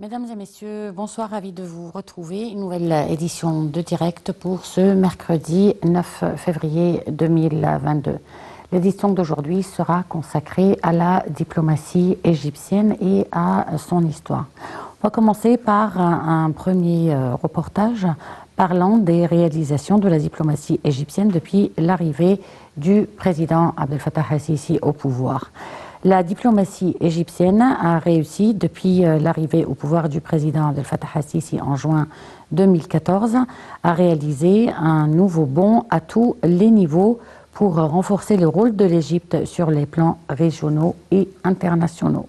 Mesdames et messieurs, bonsoir, ravi de vous retrouver. Une nouvelle édition de Direct pour ce mercredi 9 février 2022. L'édition d'aujourd'hui sera consacrée à la diplomatie égyptienne et à son histoire. On va commencer par un premier reportage parlant des réalisations de la diplomatie égyptienne depuis l'arrivée du président Abdel Fattah el-Sisi au pouvoir. La diplomatie égyptienne a réussi, depuis l'arrivée au pouvoir du président Abdel Fattah el-Sisi en juin 2014, à réaliser un nouveau bond à tous les niveaux pour renforcer le rôle de l'Égypte sur les plans régionaux et internationaux.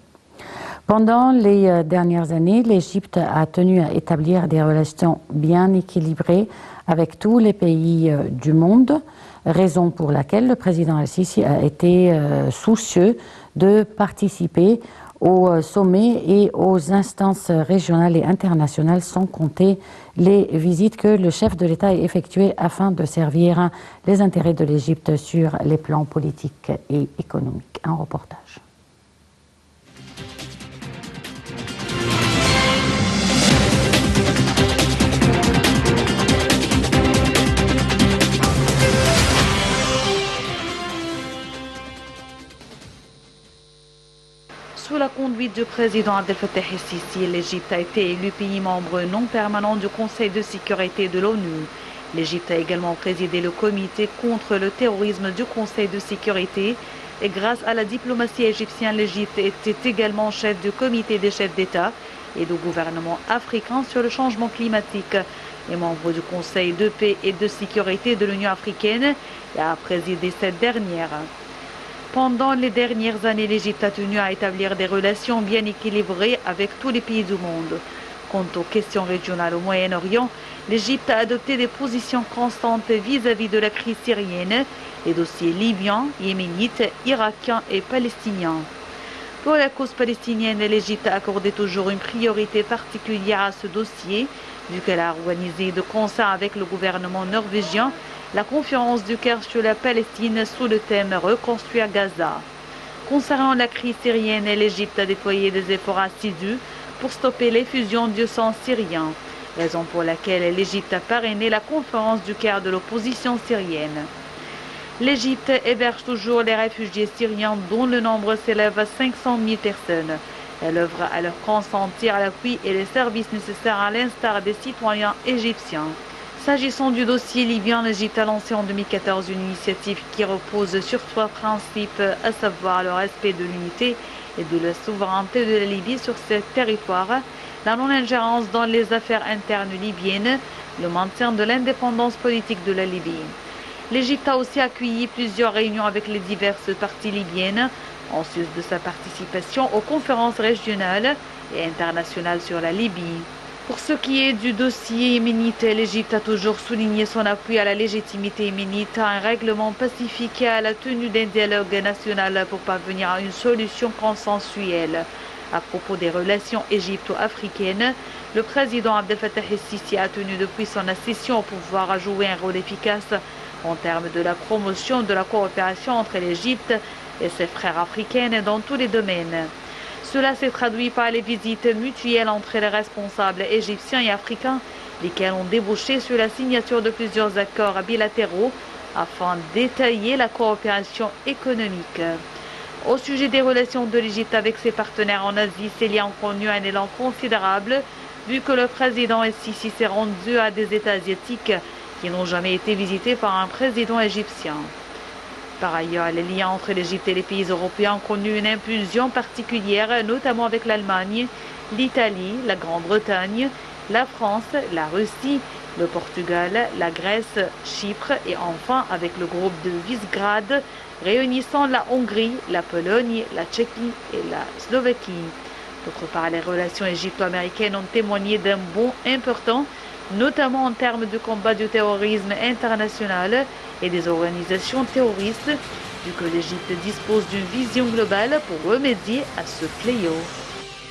Pendant les dernières années, l'Égypte a tenu à établir des relations bien équilibrées avec tous les pays du monde, raison pour laquelle le président el-Sisi a été soucieux de participer aux sommets et aux instances régionales et internationales, sans compter les visites que le chef de l'État a effectuées afin de servir les intérêts de l'Égypte sur les plans politiques et économiques. Un reportage. Sous la conduite du président Abdel Fattah el-Sisi, l'Égypte a été élu pays membre non permanent du Conseil de sécurité de l'ONU. L'Égypte a également présidé le comité contre le terrorisme du Conseil de sécurité et grâce à la diplomatie égyptienne, l'Égypte était également chef du comité des chefs d'État et de gouvernement africain sur le changement climatique et membre du Conseil de paix et de sécurité de l'Union africaine et a présidé cette dernière. Pendant les dernières années, l'Égypte a tenu à établir des relations bien équilibrées avec tous les pays du monde. Quant aux questions régionales au Moyen-Orient, l'Égypte a adopté des positions constantes vis-à-vis de la crise syrienne, les dossiers libyens, yéménites, irakiens et palestiniens. Pour la cause palestinienne, l'Égypte a accordé toujours une priorité particulière à ce dossier, vu qu'elle a organisé de concert avec le gouvernement norvégien la conférence du Caire sur la Palestine sous le thème « Reconstruire Gaza ». Concernant la crise syrienne, l'Égypte a déployé des efforts assidus pour stopper l'effusion du sang syrien, raison pour laquelle l'Égypte a parrainé la conférence du Caire de l'opposition syrienne. L'Égypte héberge toujours les réfugiés syriens dont le nombre s'élève à 500 000 personnes. Elle œuvre à leur consentir l'appui et les services nécessaires à l'instar des citoyens égyptiens. S'agissant du dossier libyen, l'Égypte a lancé en 2014 une initiative qui repose sur 3 principes, à savoir le respect de l'unité et de la souveraineté de la Libye sur ce territoire, la non-ingérence dans les affaires internes libyennes, le maintien de l'indépendance politique de la Libye. L'Égypte a aussi accueilli plusieurs réunions avec les diverses parties libyennes, en sus de sa participation aux conférences régionales et internationales sur la Libye. Pour ce qui est du dossier yéménite, l'Égypte a toujours souligné son appui à la légitimité yéménite, à un règlement pacifique et à la tenue d'un dialogue national pour parvenir à une solution consensuelle. À propos des relations égypto-africaines, le président Abdel Fattah el-Sisi a tenu depuis son accession au pouvoir à jouer un rôle efficace en termes de la promotion de la coopération entre l'Égypte et ses frères africains dans tous les domaines. Cela s'est traduit par les visites mutuelles entre les responsables égyptiens et africains, lesquels ont débouché sur la signature de plusieurs accords bilatéraux afin d'étayer la coopération économique. Au sujet des relations de l'Égypte avec ses partenaires en Asie, ces liens ont connu un élan considérable, vu que le président el-Sisi s'est rendu à des États asiatiques qui n'ont jamais été visités par un président égyptien. Par ailleurs, les liens entre l'Égypte et les pays européens ont connu une impulsion particulière, notamment avec l'Allemagne, l'Italie, la Grande-Bretagne, la France, la Russie, le Portugal, la Grèce, Chypre et enfin avec le groupe de Visegrad, réunissant la Hongrie, la Pologne, la Tchéquie et la Slovaquie. D'autre part, les relations égypto-américaines ont témoigné d'un bond important, notamment en termes de combat du terrorisme international et des organisations terroristes, vu que l'Égypte dispose d'une vision globale pour remédier à ce fléau.